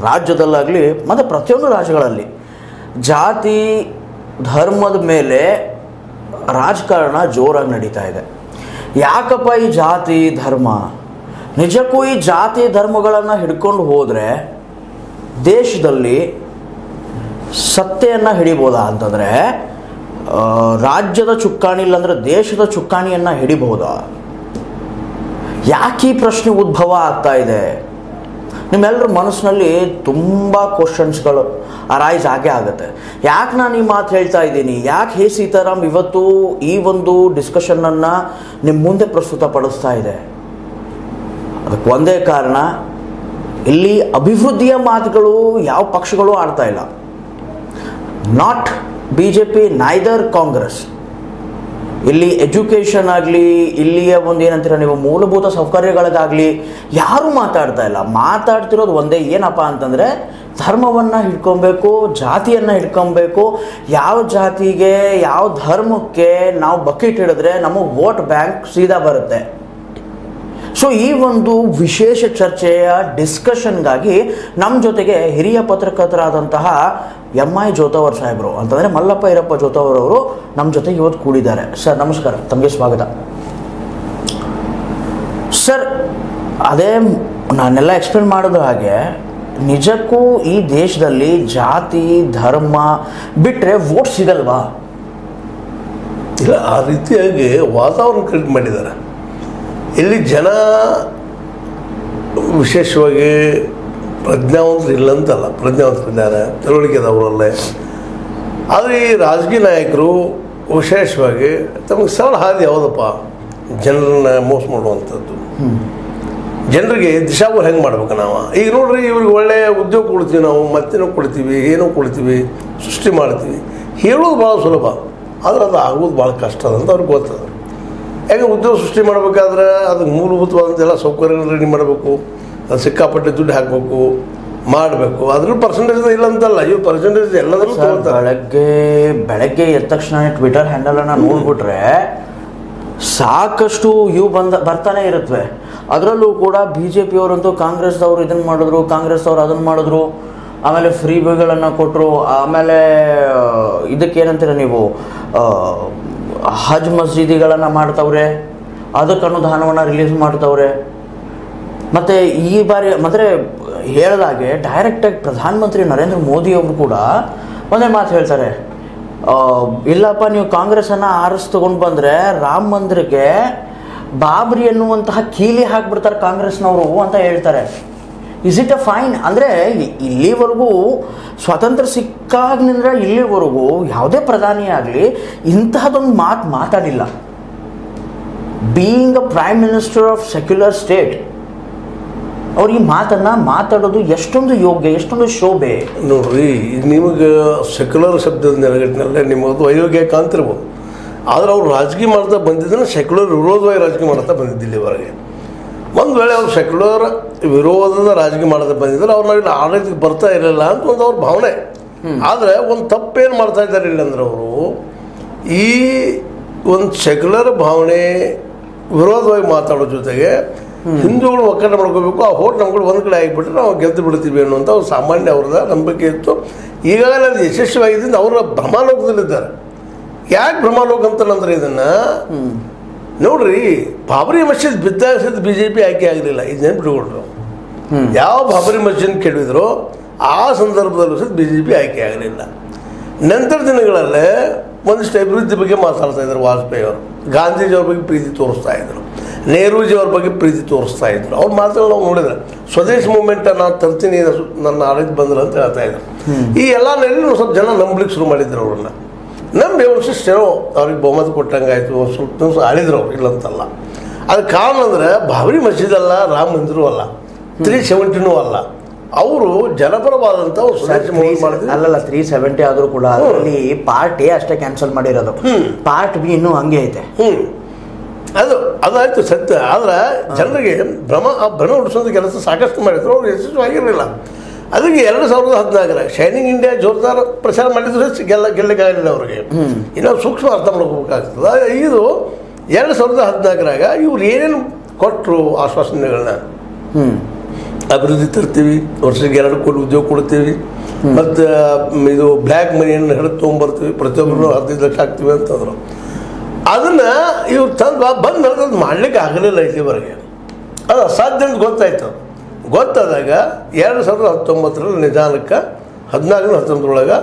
ರಾಜ್ಯದಲ್ಲಾಗಲಿ ಮತ್ತು ಪ್ರತಿಯೊಂದು ರಾಜ್ಯಗಳಲ್ಲಿ ಜಾತಿ ಧರ್ಮದ ಮೇಲೆ ರಾಜಕಾರಣ ಜೋರಾಗಿ ನಡೀತಾ ಇದೆ. ಯಾಕಪ್ಪ ಈ ಜಾತಿ ಧರ್ಮ? ನಿಜಕ್ಕೂ ಈ ಜಾತಿ ಧರ್ಮಗಳನ್ನು ಹಿಡ್ಕೊಂಡು ಹೋದರೆ ದೇಶದಲ್ಲಿ ಸತ್ತೆಯನ್ನು ಹಿಡಿಬೋದಾ ಅಂತಂದರೆ, ರಾಜ್ಯದ ಚುಕ್ಕಾಣಿ ಇಲ್ಲಾಂದರೆ ದೇಶದ ಚುಕ್ಕಾಣಿಯನ್ನು ಹಿಡಿಬಹುದಾ? ಯಾಕೆ ಈ ಪ್ರಶ್ನೆ ಉದ್ಭವ ಆಗ್ತಾ ಇದೆ? ನಿಮ್ಮೆಲ್ಲರ ಮನಸ್ಸಿನಲ್ಲಿ ತುಂಬ ಕ್ವಶನ್ಸ್ಗಳು ಅರೈಸ್ ಆಗೇ ಆಗುತ್ತೆ. ಯಾಕೆ ನಾನು ಈ ಮಾತು ಹೇಳ್ತಾ ಇದ್ದೀನಿ? ಯಾಕೆ ಸೀತಾರಾಮ್ ಇವತ್ತು ಈ ಒಂದು ಡಿಸ್ಕಷನ್ನನ್ನು ನಿಮ್ಮ ಮುಂದೆ ಪ್ರಸ್ತುತಪಡಿಸ್ತಾ ಇದೆ? ಅದಕ್ಕೆ ಒಂದೇ ಕಾರಣ, ಇಲ್ಲಿ ಅಭಿವೃದ್ಧಿಯ ಮಾತುಗಳು ಯಾವ ಪಕ್ಷಗಳು ಆಡ್ತಾ ಇಲ್ಲ. Not BJP, neither Congress. ಇಲ್ಲಿ ಎಜುಕೇಷನ್ ಆಗಲಿ, ಇಲ್ಲಿಯ ಒಂದು ಏನಂತೀರ ನೀವು ಮೂಲಭೂತ ಸೌಕರ್ಯಗಳಿಗಾಗಲಿ ಯಾರೂ ಮಾತಾಡ್ತಾ ಇಲ್ಲ. ಮಾತಾಡ್ತಿರೋದು ಒಂದೇ, ಏನಪ್ಪ ಅಂತಂದರೆ ಧರ್ಮವನ್ನು ಹಿಡ್ಕೊಬೇಕು, ಜಾತಿಯನ್ನು ಹಿಡ್ಕೊಬೇಕು. ಯಾವ ಜಾತಿಗೆ ಯಾವ ಧರ್ಮಕ್ಕೆ ನಾವು ಬಕೆಟ್ ಹಿಡಿದ್ರೆ ನಮಗೆ ವೋಟ್ ಬ್ಯಾಂಕ್ ಸೀದಾ ಬರುತ್ತೆ. ಸೊ ಈ ಒಂದು ವಿಶೇಷ ಚರ್ಚೆಯ ಡಿಸ್ಕಷನ್ಗಾಗಿ ನಮ್ಮ ಜೊತೆಗೆ ಹಿರಿಯ ಪತ್ರಕರ್ತರಾದಂತಹ MI ಜೋತವರ್ ಸಾಹೇಬರು ಅಂತಂದರೆ ಮಲ್ಲಪ್ಪ ಈರಪ್ಪ ಜೋತವರ್ ಅವರು ನಮ್ಮ ಜೊತೆಗೆ ಇವತ್ತು ಕೂಡಿದ್ದಾರೆ. ಸರ್ ನಮಸ್ಕಾರ, ತಮಗೆ ಸ್ವಾಗತ. ಸರ್, ಅದೇ ನಾನೆಲ್ಲ ಎಕ್ಸ್ಪ್ಲೇನ್ ಮಾಡಿದ ಹಾಗೆ ನಿಜಕ್ಕೂ ಈ ದೇಶದಲ್ಲಿ ಜಾತಿ ಧರ್ಮ ಬಿಟ್ಟರೆ ವೋಟ್ ಸಿಗಲ್ವಾ? ಇಲ್ಲ, ಆ ರೀತಿಯಾಗಿ ವಾತಾವರಣ ಕ್ರಿಯೇಟ್ ಮಾಡಿದ್ದಾರೆ. ಇಲ್ಲಿ ಜನ ವಿಶೇಷವಾಗಿ ಪ್ರಜ್ಞಾವಂತರು ಇಲ್ಲಂತಲ್ಲ, ಪ್ರಜ್ಞಾವಂತರಿದ್ದಾರೆ, ತಿಳುವಳಿಕೆದವರಲ್ಲೇ. ಆದರೆ ಈ ರಾಜಕೀಯ ನಾಯಕರು ವಿಶೇಷವಾಗಿ ತಮಗೆ ಸರಳ ಹಾದಿ ಯಾವುದಪ್ಪ, ಜನರನ್ನ ಮೋಸ ಮಾಡುವಂಥದ್ದು, ಜನರಿಗೆ ದಿಶಾಗಳು ಹೆಂಗೆ ಮಾಡ್ಬೇಕು ನಾವು. ಈಗ ನೋಡ್ರಿ, ಇವ್ರಿಗೆ ಒಳ್ಳೆಯ ಉದ್ಯೋಗ ಕೊಡ್ತೀವಿ ನಾವು, ಮತ್ತೇನೋ ಕೊಡ್ತೀವಿ, ಏನೋ ಕೊಡ್ತೀವಿ, ಸೃಷ್ಟಿ ಮಾಡ್ತೀವಿ. ಹೇಳೋದು ಭಾಳ ಸುಲಭ, ಆದರೆ ಅದು ಆಗೋದು ಭಾಳ ಕಷ್ಟ ಅಂತ ಅವ್ರಿಗೆ ಗೊತ್ತದ. ಯಾಕೆ ಉದ್ಯೋಗ ಸೃಷ್ಟಿ ಮಾಡಬೇಕಾದ್ರೆ ಅದಕ್ಕೆ ಮೂಲಭೂತವಾದಂತೆಲ್ಲ ಸೌಕರ್ಯಗಳು ರೆಡಿ ಮಾಡಬೇಕು, ಅದು ಸಿಕ್ಕಾಪಟ್ಟೆ ದುಡ್ಡು ಹಾಕಬೇಕು, ಮಾಡಬೇಕು. ಅದ್ರಲ್ಲಿ ಪರ್ಸೆಂಟೇಜ್ ಇಲ್ಲ ಅಂತಲ್ಲ, ಇವು ಪರ್ಸೆಂಟೇಜ್ ಎಲ್ಲದರಲ್ಲೂ ತಗೊಳ್ತಾರೆ. ಬೆಳಗ್ಗೆ ಎದ್ದ ತಕ್ಷಣ ಟ್ವಿಟರ್ ಹ್ಯಾಂಡಲನ್ನು ನೋಡ್ಬಿಟ್ರೆ ಸಾಕಷ್ಟು ಇವು ಬರ್ತಾನೆ ಇರುತ್ತವೆ. ಅದರಲ್ಲೂ ಕೂಡ BJP ಅವರಂತೂ ಕಾಂಗ್ರೆಸ್ದವರು ಇದನ್ನು ಮಾಡಿದ್ರು, ಕಾಂಗ್ರೆಸ್ದವ್ರು ಅದನ್ನು ಮಾಡಿದ್ರು, ಆಮೇಲೆ ಫ್ರೀ ಬಿಗಳನ್ನು ಕೊಟ್ಟರು, ಆಮೇಲೆ ಇದಕ್ಕೇನಂತೀರ ನೀವು ಹಜ್ ಮಸ್ಜಿದಿಗಳನ್ನು ಮಾಡ್ತವ್ರೆ, ಅದಕ್ಕೆ ಅನುದಾನವನ್ನು ರಿಲೀಸ್ ಮಾಡ್ತವ್ರೆ. ಮತ್ತು ಈ ಬಾರಿ ಮಾತ್ರ ಹೇಳಿದಾಗೆ ಡೈರೆಕ್ಟಾಗಿ ಪ್ರಧಾನಮಂತ್ರಿ ನರೇಂದ್ರ ಮೋದಿ ಅವರು ಕೂಡ ಒಂದೇ ಮಾತು ಹೇಳ್ತಾರೆ, ಇಲ್ಲಪ್ಪ ನೀವು ಕಾಂಗ್ರೆಸ್ಸನ್ನು ಆರಿಸ್ಕೊಂಡು ಬಂದರೆ ರಾಮ ಮಂದಿರಕ್ಕೆ ಬಾಬ್ರಿ ಎನ್ನುವಂತಹ ಕೀಲಿ ಹಾಕ್ಬಿಡ್ತಾರೆ ಕಾಂಗ್ರೆಸ್ನವರು ಅಂತ ಹೇಳ್ತಾರೆ. Is it a fine? ಅಂದರೆ ಇಲ್ಲಿವರೆಗೂ ಸ್ವಾತಂತ್ರ್ಯ ಸಿಕ್ಕಾಗಿನಿಂದ ಇಲ್ಲಿವರೆಗೂ ಯಾವುದೇ ಪ್ರಧಾನಿ ಆಗಲಿ ಇಂತಹದೊಂದು ಮಾತಾಡಿಲ್ಲ. Being a prime minister of secular state, ಅವ್ರು ಈ ಮಾತನ್ನು ಮಾತಾಡೋದು ಎಷ್ಟೊಂದು ಯೋಗ್ಯ, ಎಷ್ಟೊಂದು ಶೋಭೆ. ನೋಡ್ರಿ, ನಿಮಗೆ ಸೆಕ್ಯುಲರ್ ಶಬ್ದದ ನೆಲೆಗಟ್ಟಿನಲ್ಲೇ ನಿಮಗದು ಅಯೋಗ್ಯ ಕಾಣ್ತಿರ್ಬೋದು. ಆದರೆ ಅವ್ರು ರಾಜಕೀಯ ಮಾಡ್ತಾ ಬಂದಿದ್ದನ್ನು ಸೆಕ್ಯುಲರ್ ವಿರೋಧವಾಗಿ ರಾಜಕೀಯ ಮಾಡ್ತಾ ಬಂದಿದ್ದಿಲ್ಲ ಇಲ್ಲಿವರೆಗೆ. ಒಂದು ವೇಳೆ ಅವ್ರು ಸೆಕ್ಯುಲರ್ ವಿರೋಧದ ರಾಜಕೀಯ ಮಾಡೋದು ಬಂದಿದ್ರೆ ಅವ್ರನ್ನ ಆಡಳಿತಕ್ಕೆ ಬರ್ತಾ ಇರಲಿಲ್ಲ ಅಂತ ಒಂದು ಅವ್ರ ಭಾವನೆ. ಆದರೆ ಒಂದು ತಪ್ಪೇನು ಮಾಡ್ತಾ ಇದ್ದಾರೆ ಇಲ್ಲಂದ್ರೆ ಅವರು ಈ ಒಂದು ಸೆಕ್ಯುಲರ್ ಭಾವನೆ ವಿರೋಧವಾಗಿ ಮಾತಾಡೋ ಜೊತೆಗೆ ಹಿಂದೂಗಳು ಒಕ್ಕೂಟ ಮಾಡ್ಕೋಬೇಕು, ಆ ಹೋಟ್ ನಮ್ಗಳು ಒಂದು ಕಡೆ ಆಗಿಬಿಟ್ರೆ ನಾವು ಗೆದ್ದು ಬಿಡ್ತೀವಿ ಅನ್ನುವಂಥ ಒಂದು ಸಾಮಾನ್ಯ ಅವ್ರದ ನಂಬಿಕೆ ಇತ್ತು. ಈಗಾಗಲೇ ಅದು ಯಶಸ್ವಿಯಾಗಿದ್ದರಿಂದ ಅವರ ಭ್ರಮಾಲೋಕದಲ್ಲಿದ್ದಾರೆ. ಯಾಕೆ ಭ್ರಮಾಲೋಕ ಅಂತಂದ್ರೆ ಇದನ್ನು ನೋಡ್ರಿ, ಬಾಬರಿ ಮಸೀದ್ ಬಿದ್ದಾಗ ಸಹಿತ BJP ಆಯ್ಕೆ ಆಗಲಿಲ್ಲ. ಇದು ನೆನ್ಪಿಟ್ಕೊಂಡ್ರು. ಯಾವ ಬಾಬರಿ ಮಸೀದ್ ಕೆಡವಿದ್ರು ಆ ಸಂದರ್ಭದಲ್ಲೂ ಸಹಿತ BJP ಆಯ್ಕೆ ಆಗಲಿಲ್ಲ. ನಂತರ ದಿನಗಳಲ್ಲೇ ಒಂದಿಷ್ಟು ಅಭಿವೃದ್ಧಿ ಬಗ್ಗೆ ಮಾತಾಡ್ತಾ ಇದ್ರು ವಾಜಪೇಯಿ ಅವರು, ಗಾಂಧೀಜಿಯವ್ರ ಬಗ್ಗೆ ಪ್ರೀತಿ ತೋರಿಸ್ತಾ ಇದ್ರು, ನೆಹರೂಜಿಯವ್ರ ಬಗ್ಗೆ ಪ್ರೀತಿ ತೋರಿಸ್ತಾ ಇದ್ರು. ಅವ್ರ ಮಾತುಗಳು ನಾವು ನೋಡಿದ್ರೆ ಸ್ವದೇಶ್ ಮೂವ್ಮೆಂಟ್ ನಾನು ತರ್ತೀನಿ, ನನ್ನ ಆಡಳಿತ ಬಂದ್ರು ಅಂತ ಹೇಳ್ತಾ ಇದ್ರು. ಈ ಎಲ್ಲ ನೆಲೆಯಲ್ಲಿ ಸ್ವಲ್ಪ ಜನ ನಂಬಲಿಕ್ಕೆ ಶುರು ಮಾಡಿದ್ರು. ಅವ್ರನ್ನ ನಂಬಿ ಅವ್ರ ಶಿಷ್ಟೇನೋ ಅವ್ರಿಗೆ ಬಹುಮತ ಕೊಟ್ಟಂಗಾಯ್ತು, ಸ್ವಲ್ಪ ದಿವಸ ಆಳಿದ್ರು ಅವ್ರು, ಇಲ್ಲಂತಲ್ಲ. ಅದಕ್ಕೆ ಕಾರಣ ಅಂದರೆ ಬಾಬರಿ ಮಸೀದ್ ಅಲ್ಲ, ರಾಮ ಮಂದಿರೂ ಅಲ್ಲ, 370 ಅಲ್ಲ, ಅವರು ಜನಪರವಾದಂಥ ಅಲ್ಲಲ್ಲ 370 ಆದರೂ ಕೂಡ ಅದರಲ್ಲಿ ಪಾರ್ಟ್ A ಅಷ್ಟೇ ಕ್ಯಾನ್ಸಲ್ ಮಾಡಿರೋದು, ಪಾರ್ಟ್ B ಇನ್ನೂ ಹಂಗೆ ಐತೆ. ಅದಾಯ್ತು ಸತ್ಯ. ಆದ್ರೆ ಜನರಿಗೆ ಭ್ರಮ ಹುಟ್ಟಿಸೋದು ಕೆಲಸ ಸಾಕಷ್ಟು ಮಾಡಿದ್ರು, ಅವ್ರು ಯಶಸ್ವಿಯಾಗಿರಲಿಲ್ಲ. ಅದಕ್ಕೆ 2014 ಶೈನಿಂಗ್ ಇಂಡಿಯಾ ಜೋರ್ದಾರ್ ಪ್ರಚಾರ ಮಾಡಿದ್ರು ಗೆಲ್ಲಕ್ಕಾಗಲಿಲ್ಲ ಅವ್ರಿಗೆ. ಇನ್ನೂ ಸೂಕ್ಷ್ಮ ಅರ್ಥ ಮಾಡ್ಕೋಬೇಕಾಗ್ತದೆ. ಇದು 2014 ಇವ್ರು ಏನೇನು ಕೊಟ್ಟರು ಆಶ್ವಾಸನೆಗಳನ್ನ, ಅಭಿವೃದ್ಧಿ ತರ್ತೀವಿ, ವರ್ಷಕ್ಕೆ 2 ಕೋಟಿ ಉದ್ಯೋಗ ಕೊಡ್ತೀವಿ, ಮತ್ತು ಇದು ಬ್ಲ್ಯಾಕ್ ಮನಿಯನ್ನು ಹಿಡಿದು ತೊಗೊಂಬರ್ತೀವಿ, ಪ್ರತಿಯೊಬ್ಬರು 15 ಲಕ್ಷ ಆಗ್ತೀವಿ ಅಂತಂದ್ರು. ಅದನ್ನು ಇವ್ರು ತಂದು ಬಂದು ಅದು ಮಾಡಲಿಕ್ಕೆ ಆಗಲಿಲ್ಲ ಇಲ್ಲಿವರೆಗೆ. ಅದು ಅಸಾಧ್ಯ ಅಂತ ಗೊತ್ತಾಯ್ತು. ಗೊತ್ತಾದಾಗ 2019 ನಿಧಾನಕ್ಕೆ 14-19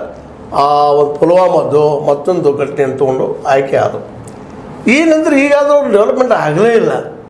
ಆ ಒಂದು ಪುಲ್ವಾಮದ್ದು ಮತ್ತೊಂದು ಘಟನೆಯನ್ನು ತೊಗೊಂಡು ಆಯ್ಕೆ ಆದವು. ಏನಂದ್ರೆ ಈಗಾದರೂ ಡೆವಲಪ್ಮೆಂಟ್ ಆಗಲೇ ಇಲ್ಲ.